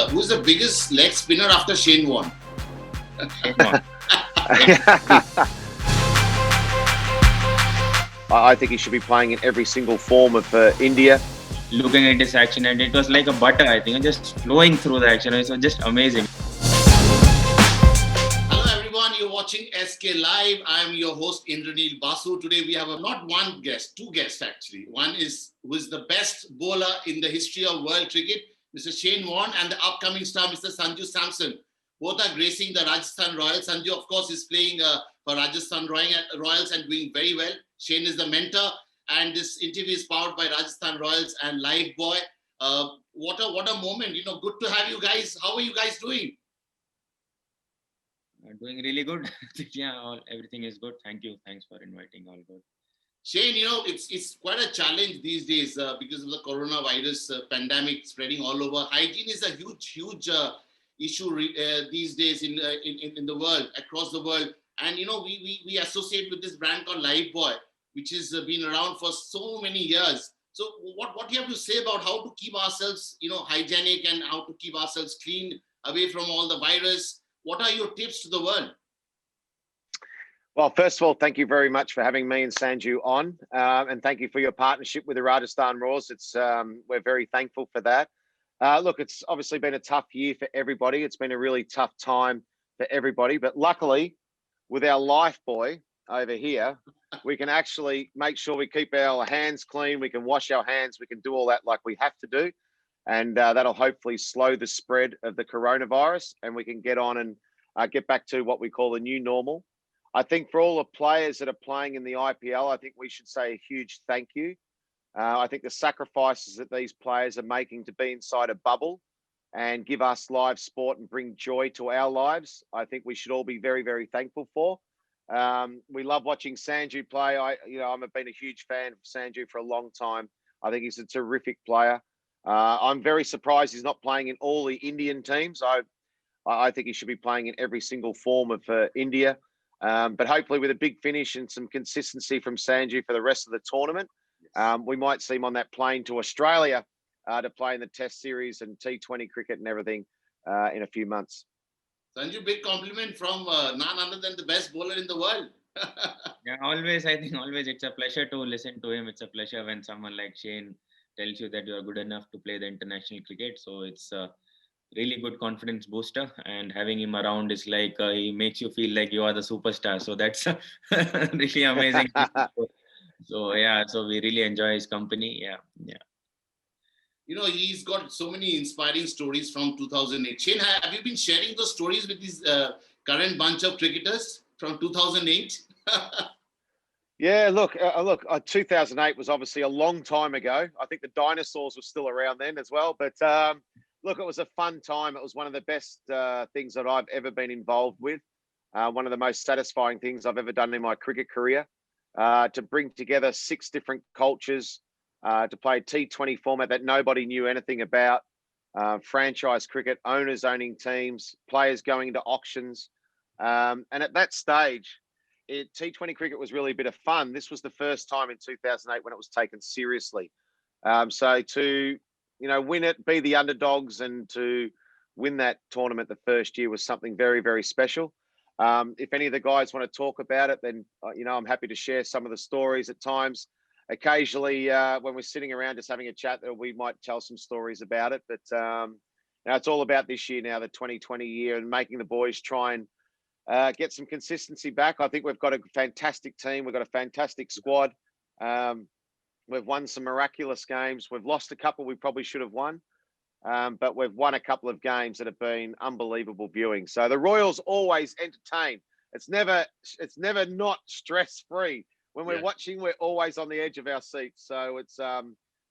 who's the biggest leg spinner after Shane Warne? Shane Warne. I think he should be playing in every single form of India. Looking at his action, and it was like a butter, I think, just flowing through the action. It was just amazing. Hello everyone, you're watching SK Live. I am your host Indranil Basu. Today we have not one guest, two guests actually. One is who is the best bowler in the history of world cricket, Mr. Shane Warne, and the upcoming star, Mr. Sanju Samson. Both are gracing the Rajasthan Royals. Sanju, of course, is playing for Rajasthan Royals and doing very well. Shane is the mentor, and this interview is powered by Rajasthan Royals and Lifebouy. What a moment! Good to have you guys. How are you guys doing? Doing really good. Yeah, everything is good. Thank you. Thanks for inviting. All good. Shane, it's quite a challenge these days because of the coronavirus pandemic spreading all over. Hygiene is a huge issue these days in the world, across the world. And we associate with this brand called Lifebuoy, which has been around for so many years. So what do you have to say about how to keep ourselves hygienic and how to keep ourselves clean away from all the virus? What are your tips to the world? Well, first of all, thank you very much for having me and Sanju on, and thank you for your partnership with the Rajasthan Royals. We're very thankful for that. Look, it's obviously been a tough year for everybody. It's been a really tough time for everybody, but luckily, with our Lifebuoy over here, we can actually make sure we keep our hands clean. We can wash our hands. We can do all that like we have to do, and that'll hopefully slow the spread of the coronavirus, and we can get on and get back to what we call the new normal. I think for all the players that are playing in the IPL, I think we should say a huge thank you. I think the sacrifices that these players are making to be inside a bubble and give us live sport and bring joy to our lives, I think we should all be very, very thankful for. We love watching Sanju play. I've been a huge fan of Sanju for a long time. I think he's a terrific player. I'm very surprised he's not playing in all the Indian teams. I think he should be playing in every single form of India. But hopefully with a big finish and some consistency from Sanju for the rest of the tournament, we might see him on that plane to Australia to play in the Test series and T20 cricket and everything in a few months. Sanju, big compliment from none other than the best bowler in the world. Yeah, always it's a pleasure to listen to him. It's a pleasure when someone like Shane tells you that you are good enough to play the international cricket. So it's a really good confidence booster, and having him around is like he makes you feel like you are the superstar. So that's really amazing. So yeah, so we really enjoy his company. Yeah. He's got so many inspiring stories from 2008. Shane, have you been sharing those stories with this current bunch of cricketers from 2008? Yeah, look, 2008 was obviously a long time ago. I think the dinosaurs were still around then as well. But look, it was a fun time. It was one of the best things that I've ever been involved with. One of the most satisfying things I've ever done in my cricket career. To bring together 6 different cultures, to play a T20 format that nobody knew anything about, franchise cricket, owners owning teams, players going into auctions. And at that stage, T20 cricket was really a bit of fun. This was the first time in 2008 when it was taken seriously. So to, win it, be the underdogs, and to win that tournament the first year was something very, very special. If any of the guys want to talk about it, then, I'm happy to share some of the stories at times. Occasionally, when we're sitting around just having a chat, we might tell some stories about it. But it's all about this year now, the 2020 year, and making the boys try and get some consistency back. I think we've got a fantastic team. We've got a fantastic squad. We've won some miraculous games. We've lost a couple we probably should have won. But we've won a couple of games that have been unbelievable viewing. So the Royals always entertain. It's never not stress-free. When we're watching, we're always on the edge of our seats. So it's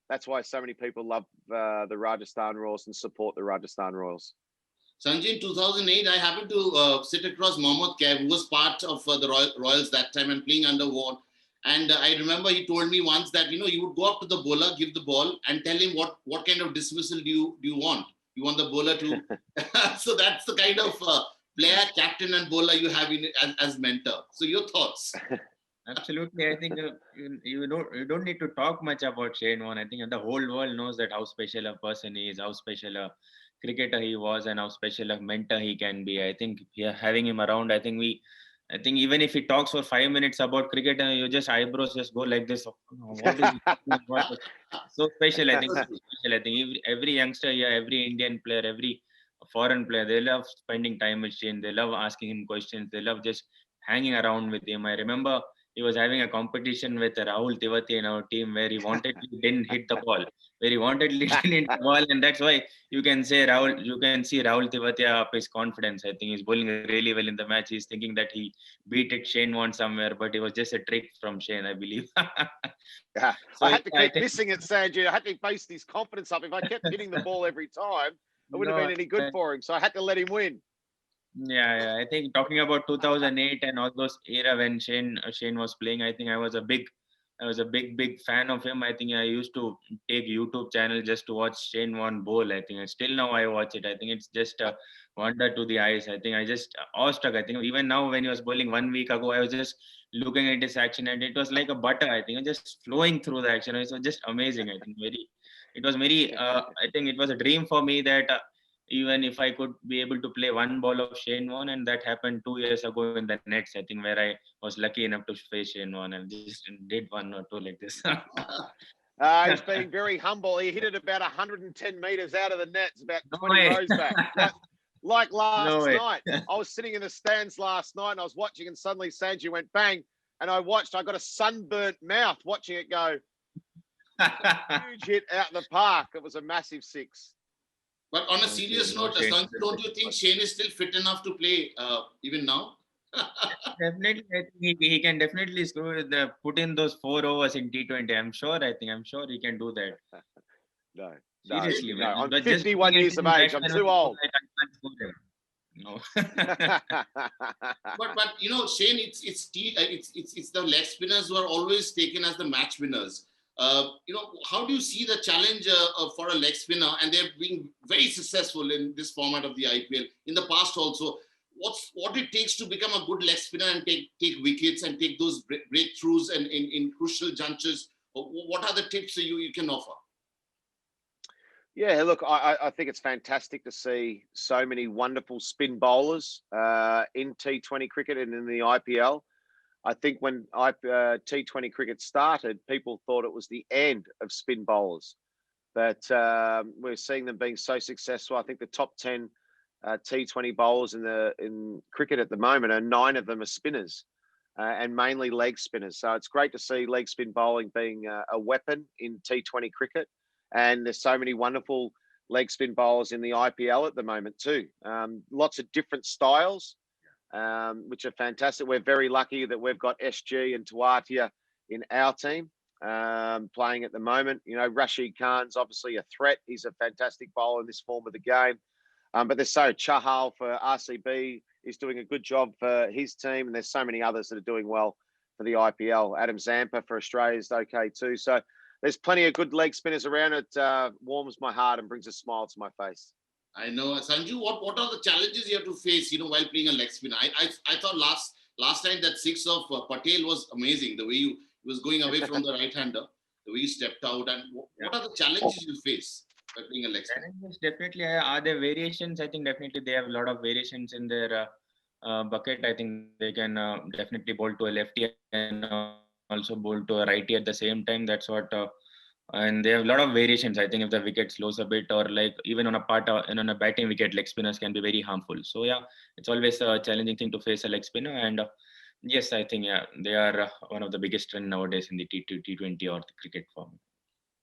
that's why so many people love the Rajasthan Royals and support the Rajasthan Royals. Sanjay, in 2008, I happened to sit across Mohammad Kaif, who was part of the Royals that time and playing under Warne. And I remember he told me once that, you would go up to the bowler, give the ball, and tell him what kind of dismissal do you want? You want the bowler to... So that's the kind of player, captain and bowler you have as mentor. So your thoughts? Absolutely. I think you don't need to talk much about Shane Warne. I think the whole world knows that how special a person he is, how special a cricketer he was and how special a mentor he can be. I think yeah, having him around, I think even if he talks for 5 minutes about cricket, and you just eyebrows just go like this. "Oh, what is he talking about?" So special? I think so special. I think every youngster here, every Indian player, every foreign player, they love spending time with Shane. They love asking him questions. They love just hanging around with him. I remember he was having a competition with Rahul Tiwati in our team where he wanted didn't hit the ball, where he wanted didn't hit the ball, and that's why you can see Rahul Tivatia up his confidence. I think he's bowling really well in the match. He's thinking that he beat it Shane Warne somewhere, but it was just a trick from Shane, I believe. Yeah, So I had to yeah, I keep think missing it, Sanju. I had to boost his confidence up. If I kept hitting the ball every time, it wouldn't have no, been any good for him. So I had to let him win. yeah. I think talking about 2008 and all those era when Shane was playing, I think I was a big fan of him. I think I used to take YouTube channel just to watch Shane Warne bowl. I think still now I watch it. I think it's just a wonder to the eyes. I think I just awestruck. I think even now when he was bowling 1 week ago, I was just looking at his action and it was like a butter. I think just flowing through the action. It was just amazing. I think it was very. I think it was a dream for me that. Even if I could be able to play one ball of Shane Warne, and that happened 2 years ago in the Nets, I think, where I was lucky enough to face Shane Warne and just did one or two like this. He's being very humble. He hit it about 110 meters out of the nets, about No 20 way. rows back. Like last No way. night. I was sitting in the stands last night and I was watching, and suddenly Sanju went bang. And I got a sunburnt mouth watching it go. Huge hit out the park. It was a massive six. But on a serious note, Sanju, don't you think Shane is still fit enough to play even now? Definitely, I think he can definitely put in those 4 overs in T20. I'm sure he can do that. No, Seriously, no. man. I'm But just 51 looking at years of him age. I'm batsman, too old. I can't score him. No. But you know, Shane, it's the leg spinners who are always taken as the match winners. You know, how do you see the challenge for a leg spinner? And they're being very successful in this format of the IPL. In the past also, what it takes to become a good leg spinner and take wickets and take those breakthroughs and in crucial junctures? What are the tips you can offer? Yeah, look, I think it's fantastic to see so many wonderful spin bowlers in T20 cricket and in the IPL. I think when T20 cricket started, people thought it was the end of spin bowlers. But we're seeing them being so successful. I think the top 10 T20 bowlers in cricket at the moment, and 9 of them are spinners and mainly leg spinners. So it's great to see leg spin bowling being a weapon in T20 cricket. And there's so many wonderful leg spin bowlers in the IPL at the moment too. Lots of different styles, which are fantastic. We're very lucky that we've got SG and Tuatia in our team playing at the moment. You know, Rashid Khan's obviously a threat. He's a fantastic bowler in this form of the game. But there's Chahal for RCB is doing a good job for his team. And there's so many others that are doing well for the IPL. Adam Zampa for Australia is okay too. So there's plenty of good leg spinners around. It warms my heart and brings a smile to my face. I know, Sanju. What are the challenges you have to face? You know, while playing a leg spinner. I thought last time that six of Patel was amazing. The way he was going away from the right hander, the way he stepped out, and what are the challenges you face by playing a leg spinner? Challenges definitely are there variations. I think definitely they have a lot of variations in their bucket. I think they can definitely bowl to a lefty and also bowl to a righty at the same time. That's what. And they have a lot of variations. I think if the wicket slows a bit, or like even on a and on a batting wicket, leg spinners can be very harmful. So yeah, it's always a challenging thing to face a leg spinner. And yes, I think they are one of the biggest trend nowadays in the T20 or the cricket form.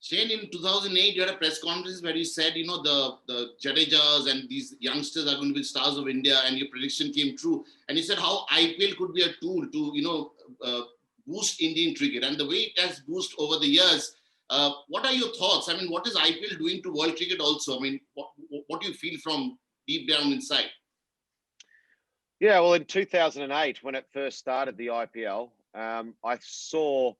Shane, in 2008, you had a press conference where you said, you know, the Jadejas and these youngsters are going to be stars of India, and your prediction came true. And you said how IPL could be a tool to, you know, boost Indian cricket, and the way it has boosted over the years. What are your thoughts? I mean, what is IPL doing to world cricket also? I mean, what do you feel from deep down inside? Yeah, well, in 2008, when it first started the IPL, I saw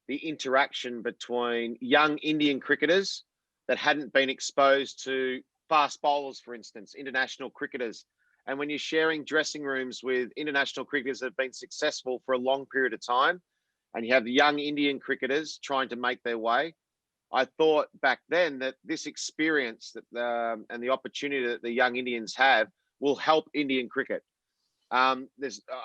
the interaction between young Indian cricketers that hadn't been exposed to fast bowlers, for instance, international cricketers. And when you're sharing dressing rooms with international cricketers that have been successful for a long period of time, and you have the young Indian cricketers trying to make their way, I thought back then that this experience that and the opportunity that the young Indians have will help Indian cricket. I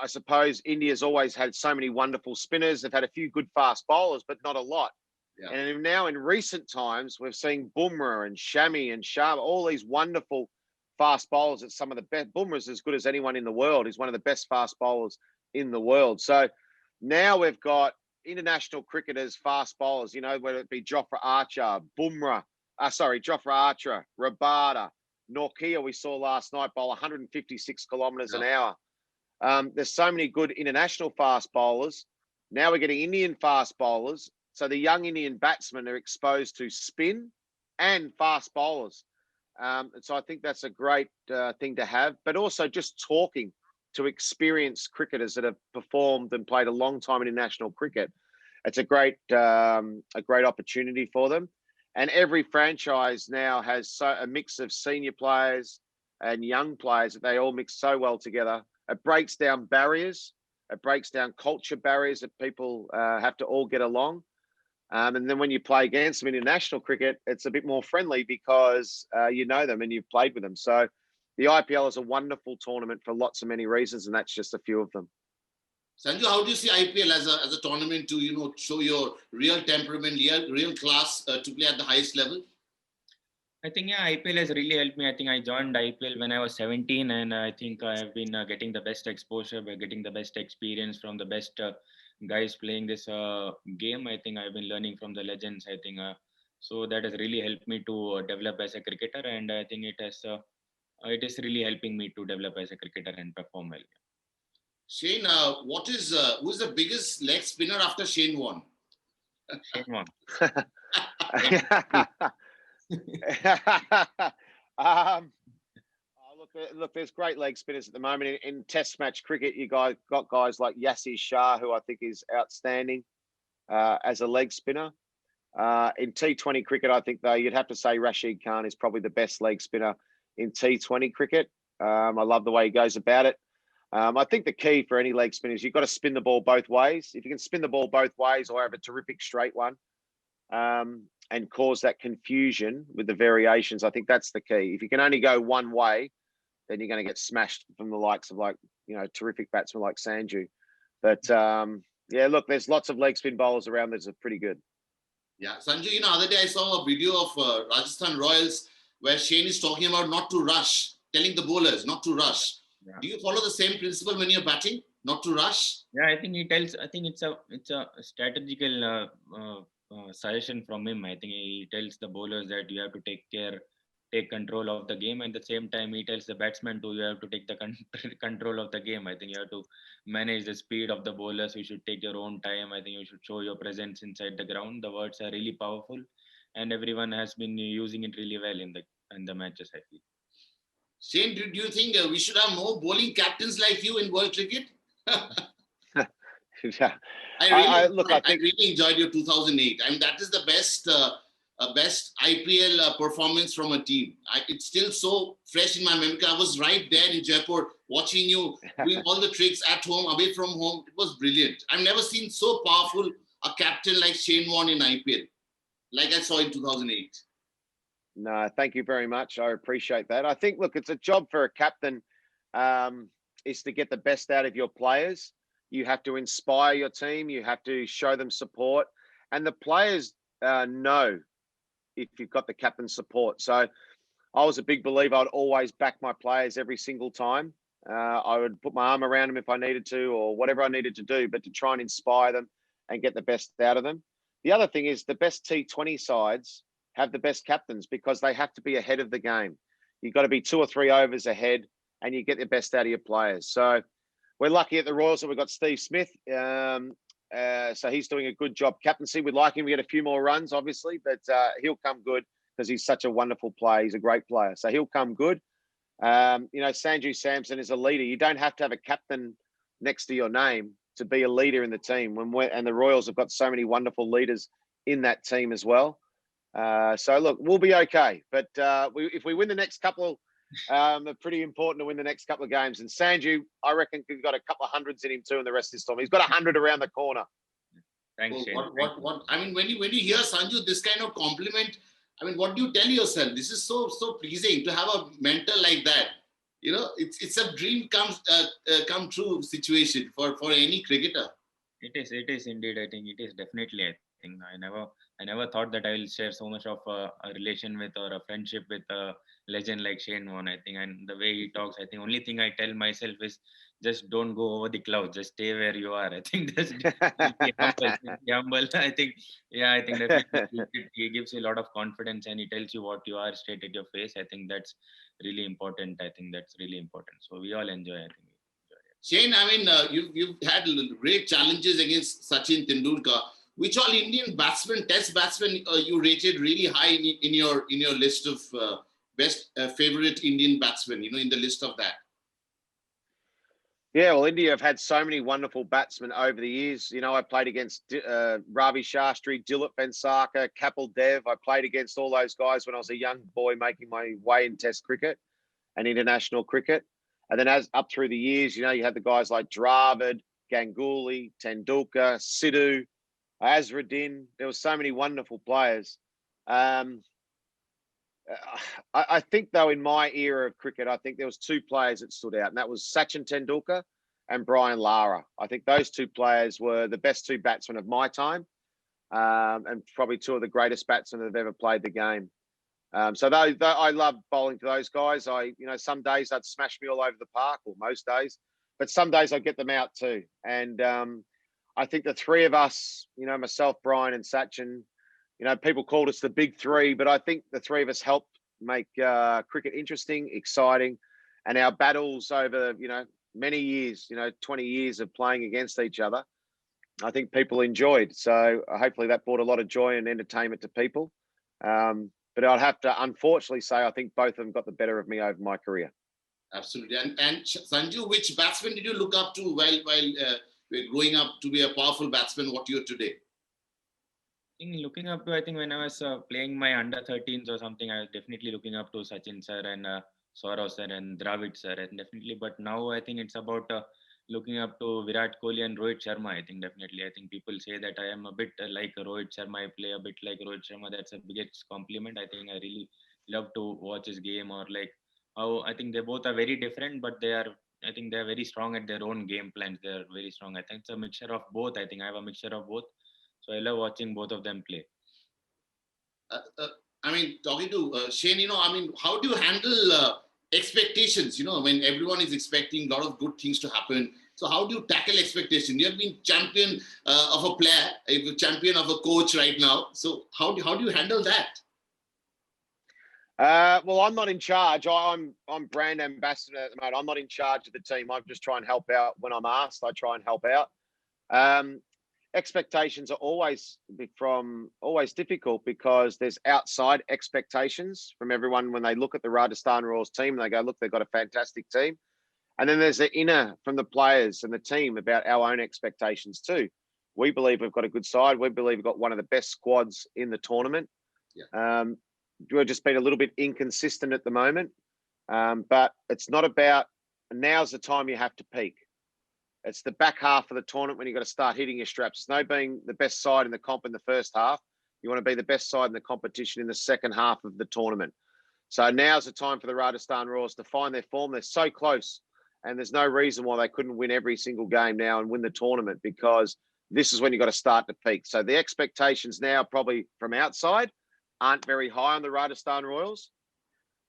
suppose India's always had so many wonderful spinners. They've had a few good fast bowlers, but not a lot. Yeah. And now in recent times, we've seen Bumrah and Shami and Sharma, all these wonderful fast bowlers. It's some of the best. Bumrah's as good as anyone in the world. He's one of the best fast bowlers in the world. So now we've got international cricketers, fast bowlers, whether it be Jofra Archer, Jofra Archer, Rabada, Norkia, we saw last night bowl 156 kilometres an hour. There's so many good international fast bowlers. Now we're getting Indian fast bowlers. So the young Indian batsmen are exposed to spin and fast bowlers. So I think that's a great thing to have, but also just talking to experienced cricketers that have performed and played a long time in international cricket. It's a great opportunity for them. And every franchise now has a mix of senior players and young players that they all mix so well together. It breaks down barriers. It breaks down culture barriers that people have to all get along. And then when you play against them in international cricket, it's a bit more friendly because you know them and you've played with them. So the IPL is a wonderful tournament for lots of many reasons, and that's just a few of them. Sanju, how do you see IPL as a tournament to show your real temperament, real class to play at the highest level? I think IPL has really helped me. I think I joined IPL when I was 17, and I think I have been getting the best exposure, by getting the best experience from the best guys playing this game. I think I've been learning from the legends. I think so that has really helped me to develop as a cricketer, and I think it is really helping me to develop as a cricketer and perform well. Shane, who's the biggest leg spinner after Shane Warne? Shane Warne. Look, there's great leg spinners at the moment in Test match cricket. You got guys like Yasir Shah, who I think is outstanding as a leg spinner. In T20 cricket, I think though you'd have to say Rashid Khan is probably the best leg spinner in T20 cricket. I love the way he goes about it. I think the key for any leg spinner is you've got to spin the ball both ways. If you can spin the ball both ways or have a terrific straight one, and cause that confusion with the variations, I think that's the key. If you can only go one way, then you're going to get smashed from the likes of terrific batsmen like Sanju. But look, there's lots of leg spin bowlers around that are pretty good. Yeah, Sanju, other day I saw a video of Rajasthan Royals where Shane is talking about not to rush, telling the bowlers not to rush. Yeah. Do you follow the same principle when you're batting, not to rush? Yeah, I think he tells. I think it's a strategical suggestion from him. I think he tells the bowlers that you have to take control of the game. At the same time, he tells the batsmen you have to take the control of the game. I think you have to manage the speed of the bowlers. You should take your own time. I think you should show your presence inside the ground. The words are really powerful, and everyone has been using it really well in the matches, I feel. Shane, do you think we should have more bowling captains like you in world cricket? Yeah. I really enjoyed your 2008. I mean, that is the best IPL performance from a team. It's still so fresh in my memory. I was right there in Jaipur watching you doing all the tricks at home, away from home. It was brilliant. I've never seen so powerful a captain like Shane Warne in IPL, like I saw in 2008. No, thank you very much. I appreciate that. I think, look, it's a job for a captain is to get the best out of your players. You have to inspire your team. You have to show them support. And the players know if you've got the captain's support. So I was a big believer. I'd always back my players every single time. I would put my arm around them if I needed to or whatever I needed to do, but to try and inspire them and get the best out of them. The other thing is the best T20 sides have the best captains because they have to be ahead of the game. You've got to be 2 or 3 overs ahead and you get the best out of your players. So we're lucky at the Royals that we've got Steve Smith. So he's doing a good job captaincy. We'd like him to get a few more runs, obviously, but he'll come good because he's such a wonderful player. He's a great player. So he'll come good. Sanju Samson is a leader. You don't have to have a captain next to your name to be a leader in the team. And the Royals have got so many wonderful leaders in that team as well. So look, we'll be okay. But if we win the next couple, they're pretty important to win the next couple of games. And Sanju, I reckon, he's got a couple of hundreds in him too in the rest of this time. He's got 100 around the corner. Thanks, So Shane. what? I mean, when you hear Sanju this kind of compliment, I mean, what do you tell yourself? This is so pleasing to have a mentor like that. You know, it's a dream come true situation for any cricketer. It is indeed. I think it is definitely. I think I never thought that I will share so much of a relation with or a friendship with a legend like Shane Warne. I think, and the way he talks, I think only thing I tell myself is just don't go over the clouds. Just stay where you are. I think just be humble. Be humble. I think, yeah, I think definitely he gives you a lot of confidence and he tells you what you are straight at your face. I think that's really important. I think that's really important. So we all enjoy. I think. Shane, I mean, you've had great challenges against Sachin Tendulkar. Which all Indian batsmen, Test batsmen, you rated really high in your list of best favorite Indian batsmen? You know, in the list of that. Yeah, well, India have had so many wonderful batsmen over the years. You know, I played against Ravi Shastri, Dilip Vengsarkar, Kapil Dev. I played against all those guys when I was a young boy making my way in Test cricket and international cricket. And then as up through the years, you know, you had the guys like Dravid, Ganguly, Tendulkar, Sidhu, Azruddin. There were so many wonderful players. Um, I think, though, in my era of cricket, I think there was two players that stood out, and that was Sachin Tendulkar and Brian Lara. I think those two players were the best two batsmen of my time, and probably two of the greatest batsmen that have ever played the game. So I love bowling to those guys. Some days they'd smash me all over the park, or most days, but some days I'd get them out too. And I think the three of us, you know, myself, Brian, and Sachin, you know, people called us the big three, but I think the three of us helped make cricket interesting, exciting, and our battles over, you know, many years, you know, 20 years of playing against each other, I think people enjoyed. So hopefully that brought a lot of joy and entertainment to people. But I'd have to unfortunately say I think both of them got the better of me over my career. Absolutely. And Sanju, which batsman did you look up to while growing up to be a powerful batsman? What you're today? Looking up to, I think when I was playing my under 13s or something, I was definitely looking up to Sachin sir and Saurav sir and Dravid sir, and definitely. But now I think it's about looking up to Virat Kohli and Rohit Sharma. I think definitely. I think people say that I am a bit like Rohit Sharma. I play a bit like Rohit Sharma. That's a biggest compliment. I think I really love to watch his game, or like how I think they both are very different, but they are. I think they are very strong at their own game plans. They are very strong. I think it's a mixture of both. I think I have a mixture of both. So I love watching both of them play. I mean, talking to Shane, you know, I mean, how do you handle expectations? You know, when everyone is expecting a lot of good things to happen. So how do you tackle expectation? You have been champion of a player, a champion of a coach right now. So how do you handle that? Well, I'm not in charge. I'm brand ambassador at the moment. I'm not in charge of the team. I just try and help out when I'm asked. I try and help out. Expectations are always difficult because there's outside expectations from everyone when they look at the Rajasthan Royals team. They go, look, they've got a fantastic team. And then there's the inner from the players and the team about our own expectations too. We believe we've got a good side. We believe we've got one of the best squads in the tournament. Yeah. We've just been a little bit inconsistent at the moment. But it's not about, now's the time you have to peak. It's the back half of the tournament when you've got to start hitting your straps. It's no being the best side in the comp in the first half. You want to be the best side in the competition in the second half of the tournament. So now's the time for the Rajasthan Royals to find their form. They're so close, and there's no reason why they couldn't win every single game now and win the tournament, because this is when you've got to start to peak. So the expectations now probably from outside aren't very high on the Rajasthan Royals.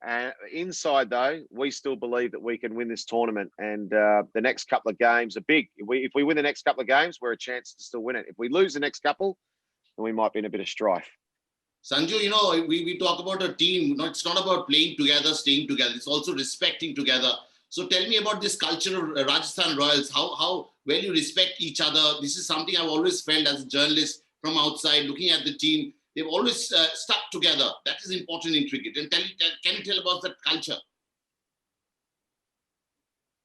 And inside, though, we still believe that we can win this tournament. And the next couple of games are big. If we win the next couple of games, we're a chance to still win it. If we lose the next couple, then we might be in a bit of strife. Sanju, you know, we talk about a team. No, it's not about playing together, staying together. It's also respecting together. So tell me about this culture of Rajasthan Royals, how well you respect each other. This is something I've always felt as a journalist from outside, looking at the team. They've always stuck together. That is important in cricket. And can you tell about that culture?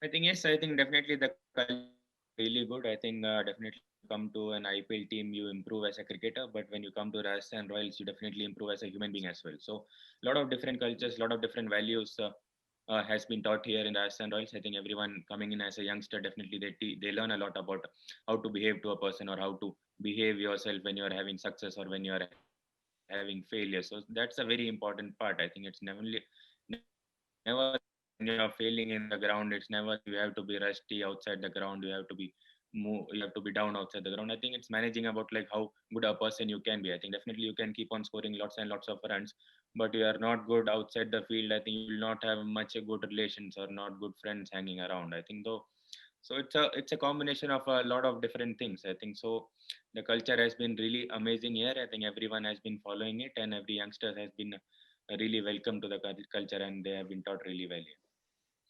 I think, yes, I think definitely the culture is really good. I think definitely come to an IPL team, you improve as a cricketer. But when you come to Rajasthan Royals, you definitely improve as a human being as well. So a lot of different cultures, a lot of different values. has been taught here in Rajasthan Royals. I think everyone coming in as a youngster, definitely they learn a lot about how to behave to a person or how to behave yourself when you are having success or when you are having failure. So that's a very important part. I think it's never that when you are failing in the ground, it's never that you have to be rusty outside the ground. You have to be down outside the ground. I think it's managing about like how good a person you can be. I think definitely you can keep on scoring lots and lots of runs, but you are not good outside the field. I think you will not have much a good relations or not good friends hanging around. I think though, so it's a combination of a lot of different things. I think so. The culture has been really amazing here. I think everyone has been following it, and every youngster has been really welcome to the culture, and they have been taught really well here.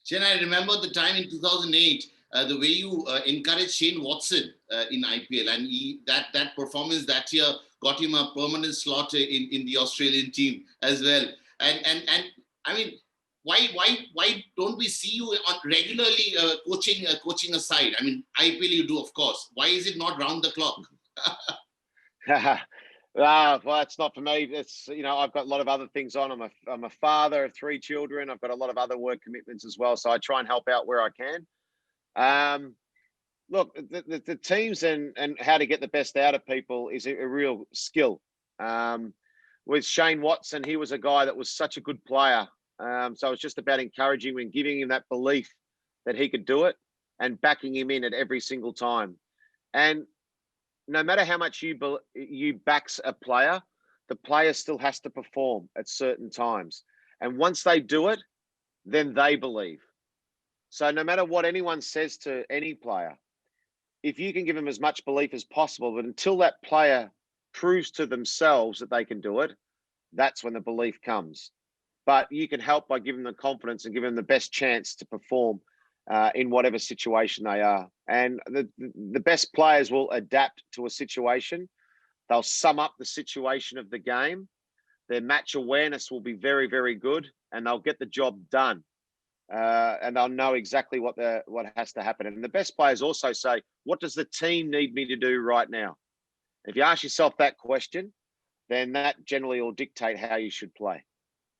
Shane, I remember the time in 2008, the way you encouraged Shane Watson in IPL, and that performance that year got him a permanent slot in the Australian team as well. And I mean, why don't we see you regularly coaching a side? I mean, IPL you do, of course. Why is it not round the clock? Well, it's not for me. It's, I've got a lot of other things on. I'm a father of 3 children. I've got a lot of other work commitments as well. So I try and help out where I can. Look, the teams and how to get the best out of people is a real skill. With Shane Watson, he was a guy that was such a good player. So it's just about encouraging him and giving him that belief that he could do it and backing him in at every single time. And no matter how much you backs a player, the player still has to perform at certain times. And once they do it, then they believe. So no matter what anyone says to any player, if you can give them as much belief as possible, but until that player proves to themselves that they can do it, that's when the belief comes. But you can help by giving them confidence and giving them the best chance to perform in whatever situation they are. And the best players will adapt to a situation. They'll sum up the situation of the game. Their match awareness will be very, very good, and they'll get the job done. And they'll know exactly what has to happen. And the best players also say, what does the team need me to do right now? If you ask yourself that question, then that generally will dictate how you should play.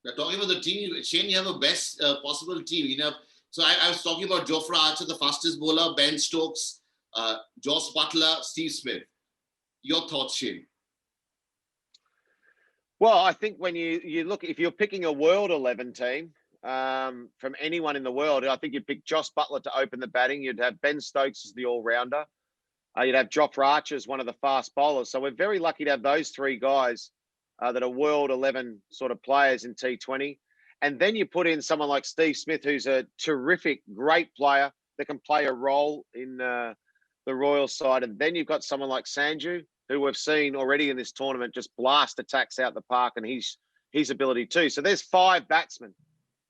Now, talking about the team, Shane, you have a best possible team. So I was talking about Jofra Archer, the fastest bowler, Ben Stokes, Joss Butler, Steve Smith. Your thoughts, Shane? Well, I think when you look, if you're picking a World 11 team from anyone in the world, I think you'd pick Joss Butler to open the batting. You'd have Ben Stokes as the all-rounder. You'd have Jofra Archer as one of the fast bowlers. So we're very lucky to have those 3 guys that are World 11 sort of players in T20. And then you put in someone like Steve Smith, who's a terrific, great player that can play a role in the Royal side. And then you've got someone like Sanju, who we've seen already in this tournament just blast attacks out the park, and his ability too. So there's 5 batsmen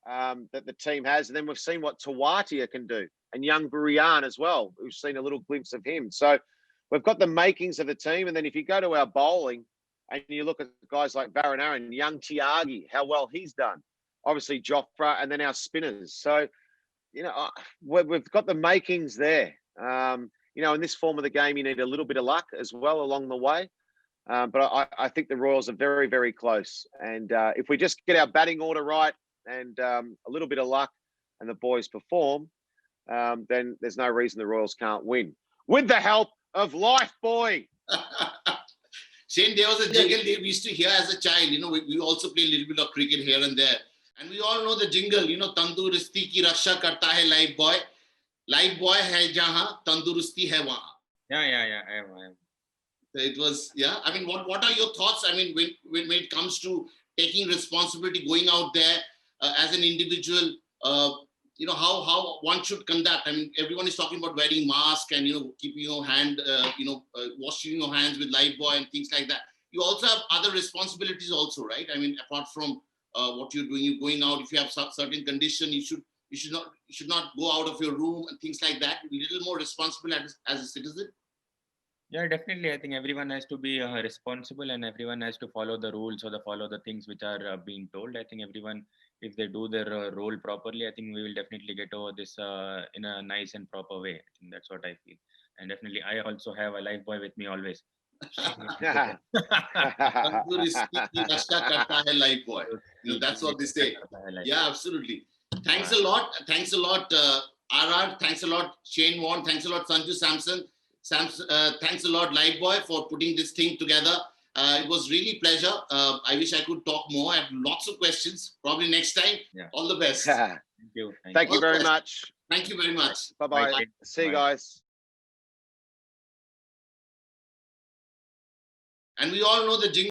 that the team has. And then we've seen what Tawatia can do, and young Burian as well. We've seen a little glimpse of him. So we've got the makings of the team. And then if you go to our bowling and you look at guys like Baron Aaron, young Tyagi, how well he's done. Obviously Jofra, and then our spinners. So, we've got the makings there. In this form of the game, you need a little bit of luck as well along the way. But I think the Royals are very, very close. And if we just get our batting order right and a little bit of luck and the boys perform, then there's no reason the Royals can't win. With the help of Lifebuoy. Shane, there was a jingle we used to hear as a child. We also play a little bit of cricket here and there. And we all know the jingle, Tandurusti ki raksha karta hai Lifebouy. Lifebouy hai jahan, tandurusti hai wahan. Yeah, I am. It was, I mean, what are your thoughts? I mean, when it comes to taking responsibility, going out there as an individual, how one should conduct. I mean, everyone is talking about wearing mask and, keeping your hand, washing your hands with Lifebouy and things like that. You also have other responsibilities also, right? I mean, apart from what you're doing, you're going out. If you have certain condition, you should not go out of your room and things like that. Be a little more responsible as a citizen. Yeah, definitely. I think everyone has to be responsible, and everyone has to follow the rules or follow the things which are being told. I think everyone, if they do their role properly, I think we will definitely get over this in a nice and proper way. I think that's what I feel. And definitely, I also have a Lifebouy with me always. Lifebouy. That's what they say. Yeah, absolutely. Thanks a lot. Thanks a lot, RR. Thanks a lot, Shane Warne. Thanks a lot, Sanju Samson. Thanks a lot, Lifebouy, for putting this thing together. It was really pleasure. I wish I could talk more. I have lots of questions. Probably next time. Yeah. All the best. Thank you. Thank you All the very best. much. Thank you very much. Bye-bye. Bye. See you Bye. guys. And we all know the jingle.